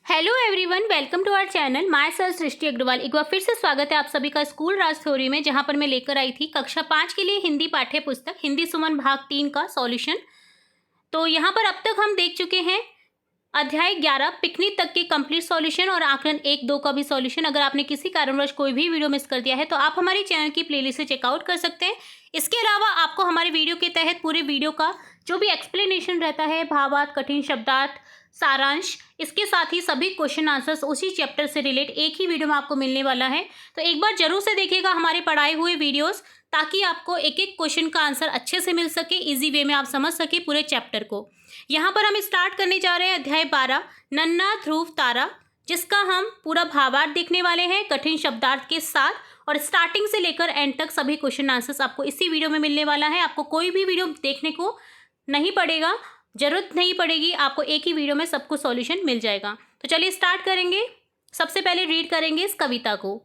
Hello everyone, welcome to our channel. Myself Srishti Agarwal. एक बार फिर से स्वागत है आप सभी का स्कूल राज थ्योरी में, जहां पर मैं लेकर आई थी कक्षा 5 के लिए हिंदी पाठ्य पुस्तक हिंदी सुमन भाग 3 का सॉल्यूशन। तो यहां पर अब तक हम देख चुके हैं अध्याय 11 पिकनिक तक के कंप्लीट सॉल्यूशन और आकलन 1-2 का भी सॉल्यूशन। अगर आपने किसी कारणवश कोई भी वीडियो मिस कर दिया है तो आप हमारे चैनल की प्लेलिस्ट से चेकआउट कर सकते हैं। इसके अलावा आपको हमारे वीडियो के तहत पूरे वीडियो का जो भी एक्सप्लेनेशन रहता है, भावार्थ, कठिन शब्दार्थ, सारांश, इसके साथ ही सभी क्वेश्चन आंसर्स उसी चैप्टर से रिलेट एक ही वीडियो में आपको मिलने वाला है। तो एक बार जरूर से देखिएगा हमारे पढ़ाए हुए वीडियोस, ताकि आपको एक एक क्वेश्चन का आंसर अच्छे से मिल सके, इजी वे में आप समझ सके पूरे चैप्टर को। यहाँ पर हम स्टार्ट करने जा रहे हैं अध्याय 12 नन्ना ध्रुव तारा, जिसका हम पूरा भावार्थ देखने वाले हैं कठिन शब्दार्थ के साथ, और स्टार्टिंग से लेकर एंड तक सभी क्वेश्चन आंसर्स आपको इसी वीडियो में मिलने वाला है। आपको कोई भी वीडियो देखने को नहीं पड़ेगा, जरूरत नहीं पड़ेगी, आपको एक ही वीडियो में सब कुछ सॉल्यूशन मिल जाएगा। तो चलिए स्टार्ट करेंगे। सबसे पहले रीड करेंगे इस कविता को।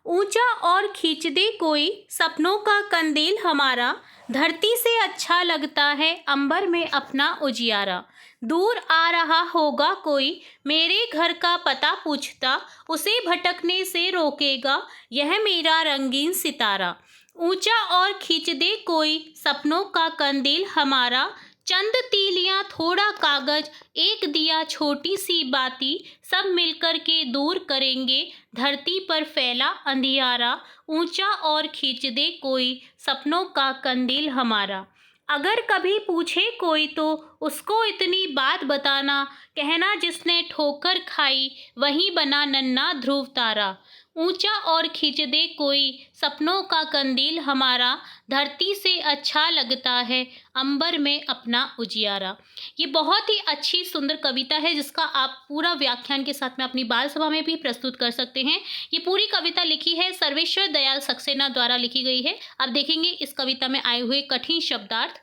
ऊंचा और खींच दे कोई सपनों का कंदील हमारा, धरती से अच्छा लगता है अंबर में अपना उजियारा। दूर आ रहा होगा कोई मेरे घर का पता पूछता, उसे भटकने से रोकेगा यह मेरा रंगीन सितारा। ऊंचा और खींच दे कोई सपनों का कंदील हमारा, चंद तीलियां थोड़ा कागज एक दिया छोटी सी बाती, सब मिलकर के दूर करेंगे धरती पर फैला अंधियारा। ऊंचा और खींच दे कोई सपनों का कंदील हमारा। अगर कभी पूछे कोई तो उसको इतनी बात बताना, कहना जिसने ठोकर खाई वही बना नन्ना ध्रुव तारा। ऊंचा और खींच दे कोई सपनों का कंदील हमारा, धरती से अच्छा लगता है अंबर में अपना उजियारा। ये बहुत ही अच्छी सुंदर कविता है, जिसका आप पूरा व्याख्यान के साथ में अपनी बाल सभा में भी प्रस्तुत कर सकते हैं। ये पूरी कविता लिखी है सर्वेश्वर दयाल सक्सेना द्वारा लिखी गई है। अब देखेंगे इस कविता में आए हुए कठिन शब्दार्थ।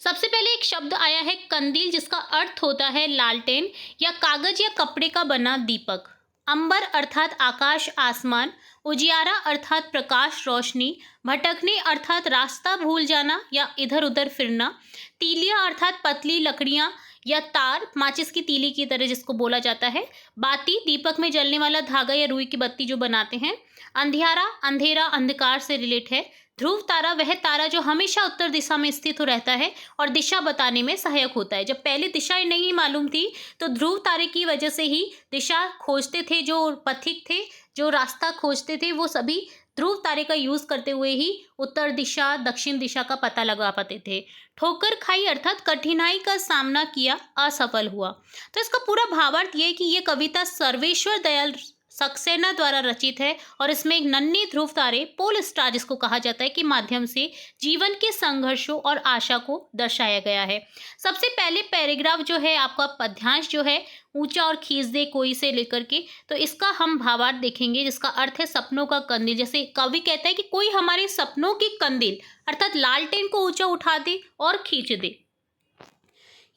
सबसे पहले एक शब्द आया है कंदील, जिसका अर्थ होता है लालटेन या कागज या कपड़े का बना दीपक। अंबर अर्थात आकाश आसमान, उजियारा अर्थात प्रकाश रोशनी, भटकने अर्थात रास्ता भूल जाना या इधर उधर फिरना, तीलियां अर्थात पतली लकड़ियां या तार, माचिस की तीली की तरह जिसको बोला जाता है, बाती दीपक में जलने वाला धागा या रुई की बत्ती जो बनाते हैं, अंधियारा अंधेरा अंधकार से रिलेट है, ध्रुव तारा वह तारा जो हमेशा उत्तर दिशा में स्थित हो रहता है और दिशा बताने में सहायक होता है। जब पहले दिशा नहीं मालूम थी तो ध्रुव तारे की वजह से ही दिशा खोजते थे, जो पथिक थे, जो रास्ता खोजते थे, वो सभी ध्रुव तारे का यूज करते हुए ही उत्तर दिशा दक्षिण दिशा का पता लगा पाते थे। ठोकर खाई अर्थात कठिनाई का सामना किया, असफल हुआ। तो इसका पूरा भावार्थ ये है कि ये कविता सर्वेश्वर दयाल सक्सेना द्वारा रचित है और इसमें एक नन्हे ध्रुव तारे पोल स्टार जिसको कहा जाता है के माध्यम से जीवन के संघर्षों और आशा को दर्शाया गया है। सबसे पहले पैराग्राफ जो है आपका पद्यांश जो है ऊंचा और खींच दे कोई से लेकर के, तो इसका हम भावार्थ देखेंगे, जिसका अर्थ है सपनों का कंदील। जैसे कवि कहता है कि कोई हमारे सपनों की कंदील अर्थात लालटेन को ऊंचा उठा दे और खींच दे।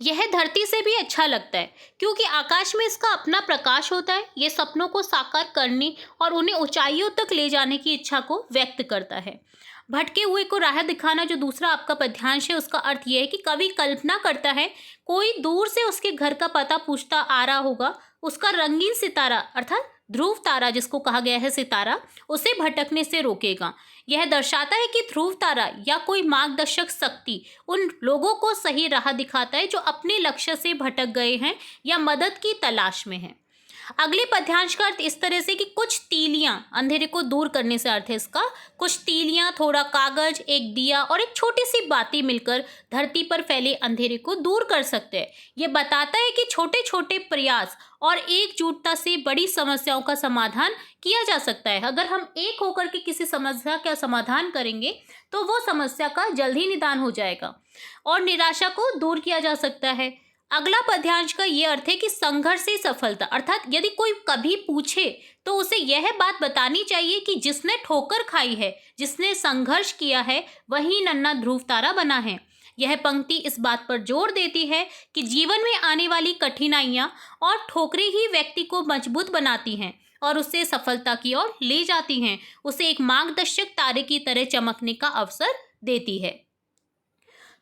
यह धरती से भी अच्छा लगता है क्योंकि आकाश में इसका अपना प्रकाश होता है। ये सपनों को साकार करने और उन्हें ऊंचाइयों तक ले जाने की इच्छा को व्यक्त करता है। भटके हुए को राह दिखाना जो दूसरा आपका पद्यांश है, उसका अर्थ यह है कि कवि कल्पना करता है कोई दूर से उसके घर का पता पूछता आ रहा होगा, उसका रंगीन सितारा अर्थात ध्रुव तारा जिसको कहा गया है सितारा, उसे भटकने से रोकेगा। यह दर्शाता है कि ध्रुव तारा या कोई मार्गदर्शक शक्ति उन लोगों को सही राह दिखाता है जो अपने लक्ष्य से भटक गए हैं या मदद की तलाश में हैं। अगले पद्यांश का अर्थ इस तरह से कि कुछ तीलियां, अंधेरे को दूर करने से अर्थ है इसका, कुछ तीलियां थोड़ा कागज एक दिया और एक छोटी सी बाती मिलकर धरती पर फैले अंधेरे को दूर कर सकते हैं। ये बताता है कि छोटे छोटे प्रयास और एकजुटता से बड़ी समस्याओं का समाधान किया जा सकता है। अगर हम एक होकर के किसी समस्या का समाधान करेंगे तो वो समस्या का जल्द ही निदान हो जाएगा और निराशा को दूर किया जा सकता है। अगला पद्यांश का ये अर्थ है कि संघर्ष से सफलता अर्थात यदि कोई कभी पूछे तो उसे यह बात बतानी चाहिए कि जिसने ठोकर खाई है, जिसने संघर्ष किया है, वही नन्ना ध्रुव तारा बना है। यह पंक्ति इस बात पर जोर देती है कि जीवन में आने वाली कठिनाइयां और ठोकरें ही व्यक्ति को मजबूत बनाती हैं और उसे सफलता की ओर ले जाती हैं, उसे एक मार्गदर्शक तारे की तरह चमकने का अवसर देती है।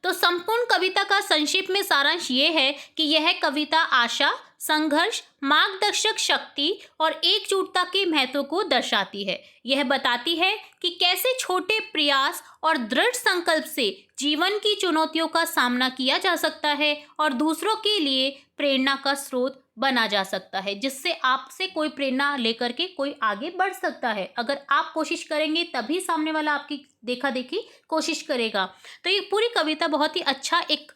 तो संपूर्ण कविता का संक्षिप्त में सारांश ये है कि यह कविता आशा, संघर्ष, मार्गदर्शक शक्ति और एकजुटता के महत्व को दर्शाती है। यह बताती है कि कैसे छोटे प्रयास और दृढ़ संकल्प से जीवन की चुनौतियों का सामना किया जा सकता है और दूसरों के लिए प्रेरणा का स्रोत बना जा सकता है, जिससे आपसे कोई प्रेरणा लेकर के कोई आगे बढ़ सकता है। अगर आप कोशिश करेंगे तभी सामने वाला आपकी देखा देखी कोशिश करेगा। तो ये पूरी कविता बहुत ही अच्छा एक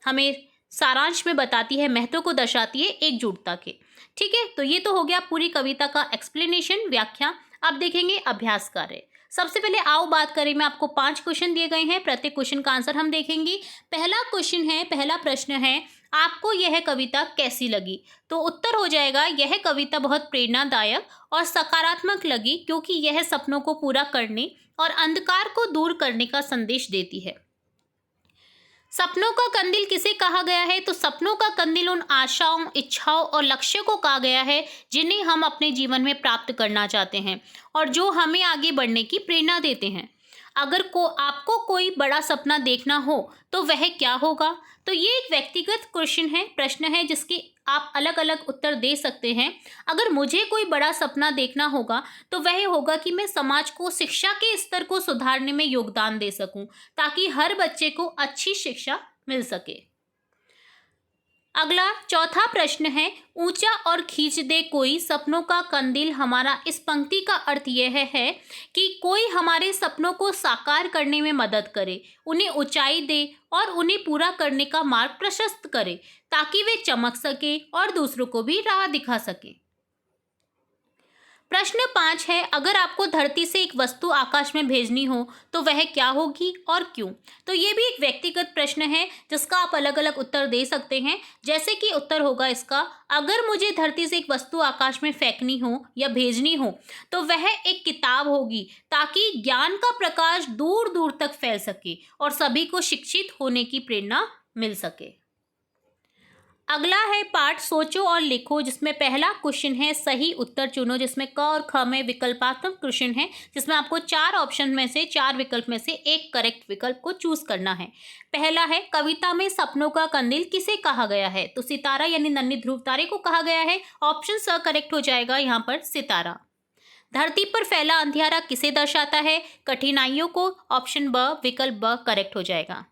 हमें सारांश में बताती है, महत्व को दर्शाती है एकजुटता के। ठीक है, तो ये तो हो गया पूरी कविता का एक्सप्लेनेशन, व्याख्या। अब देखेंगे अभ्यास कार्य। सबसे पहले आओ बात करें, मैं आपको 5 क्वेश्चन दिए गए हैं, प्रत्येक क्वेश्चन का आंसर हम देखेंगे। पहला क्वेश्चन है, पहला प्रश्न है, आपको यह कविता कैसी लगी? तो उत्तर हो जाएगा, यह कविता बहुत प्रेरणादायक और सकारात्मक लगी क्योंकि यह सपनों को पूरा करने और अंधकार को दूर करने का संदेश देती है। सपनों का कंदील किसे कहा गया है? तो सपनों का कंदील उन आशाओं, इच्छाओं और लक्ष्य को कहा गया है जिन्हें हम अपने जीवन में प्राप्त करना चाहते हैं और जो हमें आगे बढ़ने की प्रेरणा देते हैं। अगर आपको कोई बड़ा सपना देखना हो तो वह क्या होगा? तो ये एक व्यक्तिगत प्रश्न है जिसके आप अलग अलग उत्तर दे सकते हैं। अगर मुझे कोई बड़ा सपना देखना होगा तो वह होगा कि मैं समाज को शिक्षा के स्तर को सुधारने में योगदान दे सकूं, ताकि हर बच्चे को अच्छी शिक्षा मिल सके। अगला चौथा प्रश्न है, ऊंचा और खींच दे कोई सपनों का कंदील हमारा। इस पंक्ति का अर्थ यह है कि कोई हमारे सपनों को साकार करने में मदद करे, उन्हें ऊंचाई दे और उन्हें पूरा करने का मार्ग प्रशस्त करे, ताकि वे चमक सके और दूसरों को भी राह दिखा सके। प्रश्न 5 है, अगर आपको धरती से एक वस्तु आकाश में भेजनी हो तो वह क्या होगी और क्यों? तो ये भी एक व्यक्तिगत प्रश्न है जिसका आप अलग अलग उत्तर दे सकते हैं। जैसे कि उत्तर होगा इसका, अगर मुझे धरती से एक वस्तु आकाश में फेंकनी हो या भेजनी हो तो वह एक किताब होगी, ताकि ज्ञान का प्रकाश दूर दूर तक फैल सके और सभी को शिक्षित होने की प्रेरणा मिल सके। अगला है पाठ सोचो और लिखो, जिसमें पहला क्वेश्चन है सही उत्तर चुनो, जिसमें क और ख में विकल्पात्मक क्वेश्चन है, जिसमें आपको 4 ऑप्शन में से 4 विकल्प में से एक करेक्ट विकल्प को चूज करना है। पहला है, कविता में सपनों का कंदील किसे कहा गया है? तो सितारा यानी नन्ही ध्रुव तारे को कहा गया है। ऑप्शन स करेक्ट हो जाएगा यहाँ पर, सितारा। धरती पर फैला अंधियारा किसे दर्शाता है? कठिनाइयों को। ऑप्शन ब विकल्प ब करेक्ट हो जाएगा।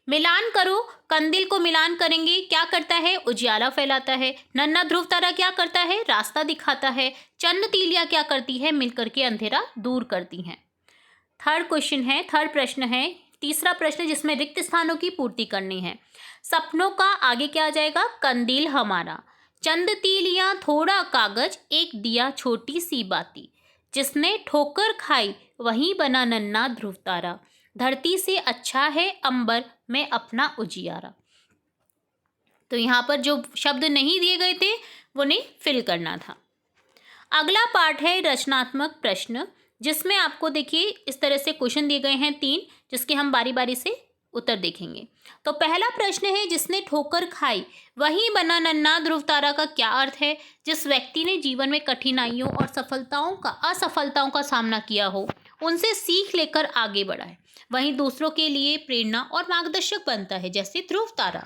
मिलान करो, कंदील को मिलान करेंगे, क्या करता है? उजियाला फैलाता है। नन्हा ध्रुव तारा क्या करता है? रास्ता दिखाता है। चंद तीलियां क्या करती है? मिलकर के अंधेरा दूर करती हैं। थर्ड प्रश्न है, तीसरा प्रश्न जिसमें रिक्त स्थानों की पूर्ति करनी है। सपनों का आगे क्या आ जाएगा? कंदील हमारा। चंद तीलियां, थोड़ा कागज, एक दिया, छोटी सी बाती, जिसने ठोकर खाई वहीं बना नन्हा ध्रुव तारा, धरती से अच्छा है अंबर में अपना उजियारा। तो यहाँ पर जो शब्द नहीं दिए गए थे उन्हें फिल करना था। अगला पार्ट है रचनात्मक प्रश्न, जिसमें आपको देखिए इस तरह से क्वेश्चन दिए गए हैं 3, जिसके हम बारी बारी से उत्तर देखेंगे। तो पहला प्रश्न है, जिसने ठोकर खाई वहीं बना नन्हा ध्रुव तारा का क्या अर्थ है? जिस व्यक्ति ने जीवन में कठिनाइयों और असफलताओं का सामना किया हो, उनसे सीख लेकर आगे बढ़ा है, वहीं दूसरों के लिए प्रेरणा और मार्गदर्शक बनता है, जैसे ध्रुव तारा।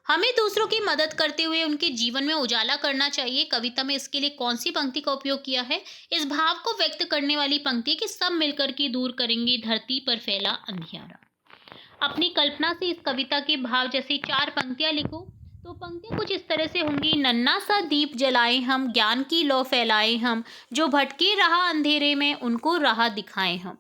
हमें दूसरों की मदद करते हुए उनके जीवन में उजाला करना चाहिए। कविता में इसके लिए कौन सी पंक्ति का उपयोग किया है? इस भाव को व्यक्त करने वाली पंक्ति कि सब मिलकर के दूर करेंगे धरती पर फैला अंधियारा। अपनी कल्पना से इस कविता के भाव जैसे 4 पंक्तियां लिखो। तो पंक्तियां कुछ इस तरह से होंगी, नन्हा सा दीप जलाए हम, ज्ञान की लौ फैलाए हम, जो भटके रहा अंधेरे में उनको राह दिखाए हम।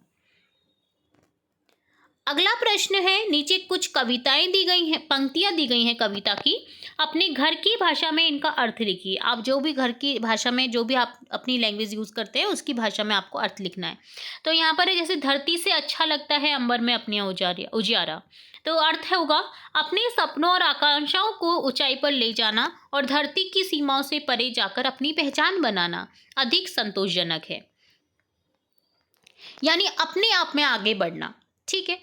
अगला प्रश्न है, नीचे कुछ कविताएं दी गई हैं, पंक्तियां दी गई हैं कविता की, अपने घर की भाषा में इनका अर्थ लिखिए। आप जो भी घर की भाषा में, जो भी आप अपनी लैंग्वेज यूज़ करते हैं उसकी भाषा में आपको अर्थ लिखना है। तो यहाँ पर है, जैसे धरती से अच्छा लगता है अंबर में अपनी उजियारा, तो अर्थ होगा अपने सपनों और आकांक्षाओं को ऊंचाई पर ले जाना और धरती की सीमाओं से परे जाकर अपनी पहचान बनाना अधिक संतोषजनक है, यानी अपने आप में आगे बढ़ना। ठीक है,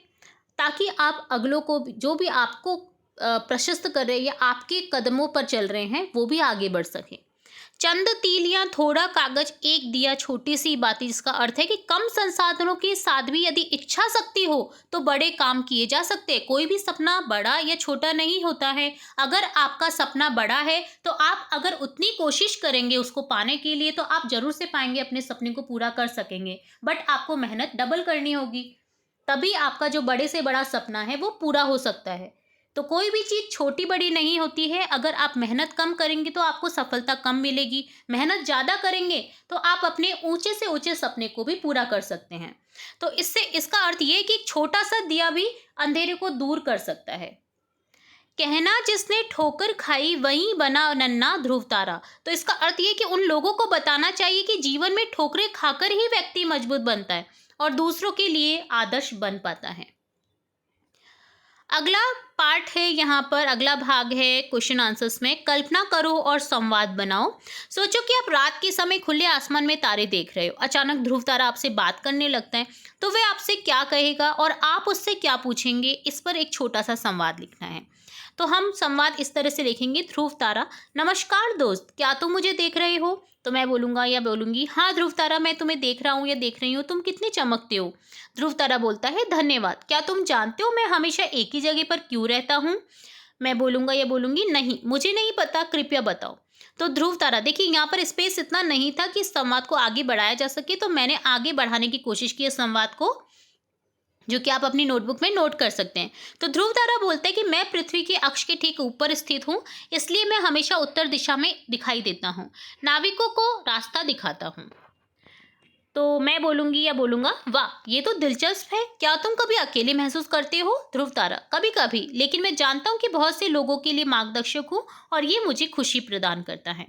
ताकि आप अगलों को, जो भी आपको प्रशस्त कर रहे हैं या आपके कदमों पर चल रहे हैं, वो भी आगे बढ़ सके। चंद तीलियां, थोड़ा कागज, एक दिया, छोटी सी बातें, जिसका अर्थ है कि कम संसाधनों के साथ भी यदि इच्छा शक्ति हो तो बड़े काम किए जा सकते हैं। कोई भी सपना बड़ा या छोटा नहीं होता है। अगर आपका सपना बड़ा है तो आप अगर उतनी कोशिश करेंगे उसको पाने के लिए तो आप जरूर से पाएंगे, अपने सपने को पूरा कर सकेंगे। बट आपको मेहनत डबल करनी होगी, तभी आपका जो बड़े से बड़ा सपना है वो पूरा हो सकता है। तो कोई भी चीज़ छोटी बड़ी नहीं होती है। अगर आप मेहनत कम करेंगे तो आपको सफलता कम मिलेगी, मेहनत ज़्यादा करेंगे तो आप अपने ऊंचे से ऊंचे सपने को भी पूरा कर सकते हैं। तो इससे इसका अर्थ ये है कि छोटा सा दिया भी अंधेरे को दूर कर सकता है। कहना जिसने ठोकर खाई वहीं बना नन्हा ध्रुव तारा। तो इसका अर्थ ये कि उन लोगों को बताना चाहिए कि जीवन में ठोकरें खाकर ही व्यक्ति मजबूत बनता है और दूसरों के लिए आदर्श बन पाता है। अगला पार्ट है, यहाँ पर अगला भाग है क्वेश्चन आंसर्स में। कल्पना करो और संवाद बनाओ। सोचो कि आप रात के समय खुले आसमान में तारे देख रहे हो। अचानक ध्रुव तारा आपसे बात करने लगता है, तो वह आपसे क्या कहेगा और आप उससे क्या पूछेंगे, इस पर एक छोटा सा संवाद लिखना है। तो हम संवाद इस तरह से लिखेंगे। ध्रुव तारा: नमस्कार दोस्त, क्या तुम मुझे देख रहे हो? तो मैं बोलूँगा या बोलूँगी, हाँ ध्रुव तारा, मैं तुम्हें देख रहा हूँ या देख रही हूँ, तुम कितने चमकते हो। ध्रुव तारा बोलता है, धन्यवाद। क्या तुम जानते हो मैं हमेशा एक ही जगह पर क्यों रहता हूँ? मैं बोलूँगा या बोलूँगी, नहीं मुझे नहीं पता, कृपया बताओ। तो ध्रुव तारा, देखिए यहाँ पर स्पेस इतना नहीं था कि इस संवाद को आगे बढ़ाया जा सके, तो मैंने आगे बढ़ाने की कोशिश की इस संवाद को, जो कि आप अपनी नोटबुक में नोट कर सकते हैं। तो ध्रुव तारा बोलता है कि मैं पृथ्वी के अक्ष के ठीक ऊपर स्थित हूँ, इसलिए मैं हमेशा उत्तर दिशा में दिखाई देता हूँ, नाविकों को रास्ता दिखाता हूँ। तो मैं बोलूँगी या बोलूँगा, वाह ये तो दिलचस्प है। क्या तुम कभी अकेले महसूस करते हो? ध्रुव तारा: कभी कभी, लेकिन मैं जानता हूँ कि बहुत से लोगों के लिए मार्गदर्शक हूँ और ये मुझे खुशी प्रदान करता है।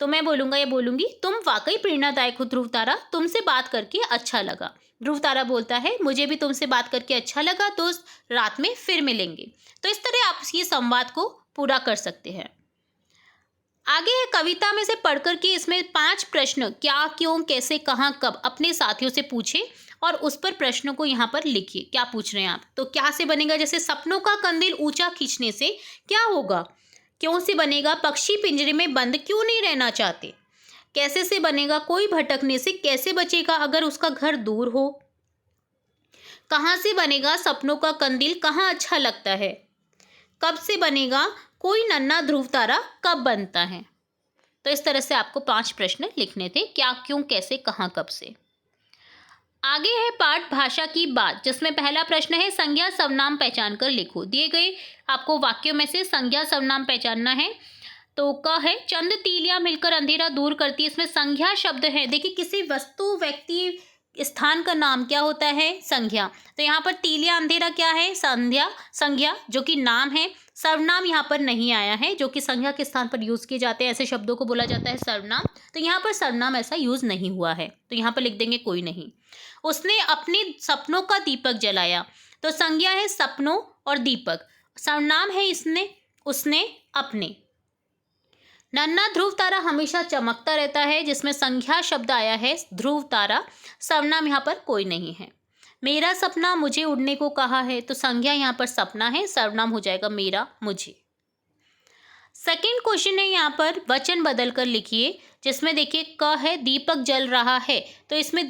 तो मैं बोलूँगा या बोलूँगी, तुम वाकई प्रेरणादायक हो ध्रुव तारा, तुमसे बात करके अच्छा लगा। ध्रुव तारा बोलता है, मुझे भी तुमसे बात करके अच्छा लगा दोस्त, रात में फिर मिलेंगे। तो इस तरह आप ये संवाद को पूरा कर सकते हैं। आगे है कविता में से पढ़कर के इसमें 5 प्रश्न क्या, क्यों, कैसे, कहाँ, कब अपने साथियों से पूछें और उस पर प्रश्नों को यहाँ पर लिखिए। क्या पूछ रहे हैं आप? तो क्या से बनेगा, जैसे सपनों का कंदील ऊंचा खींचने से क्या होगा। क्यों से बनेगा, पक्षी पिंजरे में बंद क्यों नहीं रहना चाहते। कैसे से बनेगा, कोई भटकने से कैसे बचेगा अगर उसका घर दूर हो। कहाँ से बनेगा, सपनों का कंदील कहाँ अच्छा लगता है। कब से बनेगा, कोई नन्हा ध्रुव तारा कब बनता है। तो इस तरह से आपको 5 प्रश्न लिखने थे, क्या, क्यों, कैसे, कहाँ, कब से। आगे है पाठ भाषा की बात, जिसमें पहला प्रश्न है संज्ञा सर्वनाम पहचान कर लिखो। दिए गए आपको वाक्यों में से संज्ञा सर्वनाम पहचानना है। तो क है, चंद तीलियां मिलकर अंधेरा दूर करती है। इसमें संज्ञा शब्द है। देखिए किसी वस्तु, व्यक्ति, स्थान का नाम क्या होता है, संज्ञा। तो यहाँ पर तीलियां अंधेरा क्या है, संज्ञा, संज्ञा जो कि नाम है। सर्वनाम यहाँ पर नहीं आया है, जो कि संज्ञा के स्थान पर यूज किए जाते हैं, ऐसे शब्दों को बोला जाता है सर्वनाम। तो यहाँ पर सर्वनाम ऐसा यूज नहीं हुआ है, तो यहाँ पर लिख देंगे कोई नहीं। उसने अपने सपनों का दीपक जलाया। तो संज्ञा है सपनों और दीपक, सर्वनाम है इसने, उसने, अपने। नन्हा ध्रुव तारा हमेशा चमकता रहता है, जिसमें संज्ञा शब्द आया है ध्रुव तारा, सर्वनाम यहाँ पर कोई नहीं है। मेरा सपना मुझे उड़ने को कहा है। तो संज्ञा यहाँ पर सपना है, सर्वनाम हो जाएगा मेरा, मुझे। सेकंड क्वेश्चन है, यहाँ पर वचन बदल कर लिखिए, जिसमें देखिए क है दीपक जल रहा है। तो इसमें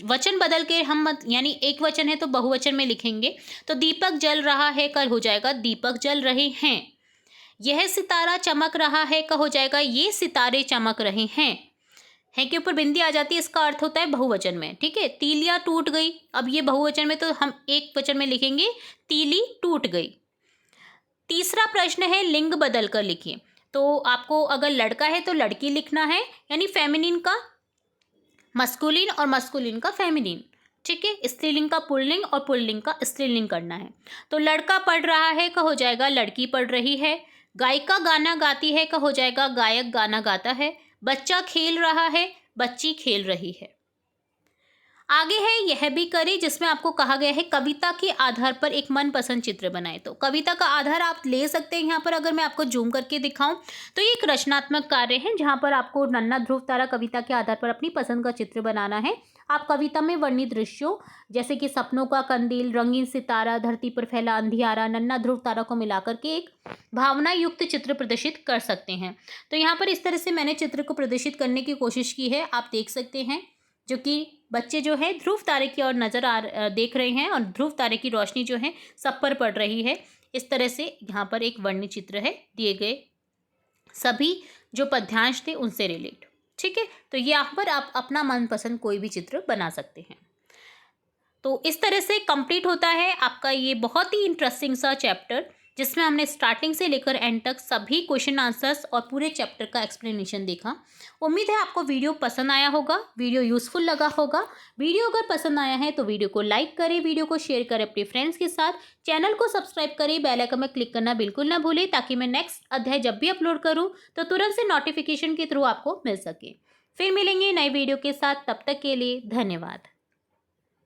वचन बदल के हम यानी एक वचन है तो बहुवचन में लिखेंगे। तो दीपक जल रहा है का हो जाएगा दीपक जल रहे हैं। यह सितारा चमक रहा है का हो जाएगा ये सितारे चमक रहे हैं। है के ऊपर बिंदी आ जाती है, इसका अर्थ होता है बहुवचन में। ठीक है, तीलियां टूट गई, अब ये बहुवचन में तो हम एक वचन में लिखेंगे तीली टूट गई। तीसरा प्रश्न है लिंग बदल कर लिखिए। तो आपको अगर लड़का है तो लड़की लिखना है, यानी फेमिनिन का मस्कुलिन और मस्कुलिन का फेमिनिन। ठीक है, स्त्रीलिंग का पुल्लिंग और पुल्लिंग का स्त्रीलिंग करना है। तो लड़का पढ़ रहा है का हो जाएगा लड़की पढ़ रही है। गायिका गाना गाती है का हो जाएगा गायक गाना गाता है। बच्चा खेल रहा है, बच्ची खेल रही है। आगे है यह भी करें, जिसमें आपको कहा गया है कविता के आधार पर एक मनपसंद चित्र बनाएं। तो कविता का आधार आप ले सकते हैं यहाँ पर, अगर मैं आपको जूम करके दिखाऊं तो ये एक रचनात्मक कार्य है, जहाँ पर आपको नन्हा ध्रुव तारा कविता के आधार पर अपनी पसंद का चित्र बनाना है। आप कविता में वर्णित दृश्यों जैसे कि सपनों का कंदील, रंगीन सितारा, धरती पर फैला अंधियारा, नन्हा ध्रुव तारा को मिलाकर के एक भावना युक्त चित्र प्रदर्शित कर सकते हैं। तो यहाँ पर इस तरह से मैंने चित्र को प्रदर्शित करने की कोशिश की है। आप देख सकते हैं जो कि बच्चे जो है ध्रुव तारे की ओर देख रहे हैं और ध्रुव तारे की रोशनी जो है सब पर पड़ रही है। इस तरह से यहाँ पर एक वर्णित चित्र है दिए गए सभी जो पद्यांश थे उनसे रिलेट। ठीक है, तो यहाँ पर आप अपना मनपसंद कोई भी चित्र बना सकते हैं। तो इस तरह से कंप्लीट होता है आपका ये बहुत ही इंटरेस्टिंग सा चैप्टर, जिसमें हमने स्टार्टिंग से लेकर एंड तक सभी क्वेश्चन आंसर्स और पूरे चैप्टर का एक्सप्लेनेशन देखा। उम्मीद है आपको वीडियो पसंद आया होगा, वीडियो यूजफुल लगा होगा। वीडियो अगर पसंद आया है तो वीडियो को लाइक करें, वीडियो को शेयर करें अपने फ्रेंड्स के साथ, चैनल को सब्सक्राइब करें, बेल आइकन में क्लिक करना बिल्कुल ना भूलें ताकि मैं नेक्स्ट अध्याय जब भी अपलोड करूँ तो तुरंत से नोटिफिकेशन के थ्रू आपको मिल सके। फिर मिलेंगे नई वीडियो के साथ, तब तक के लिए धन्यवाद।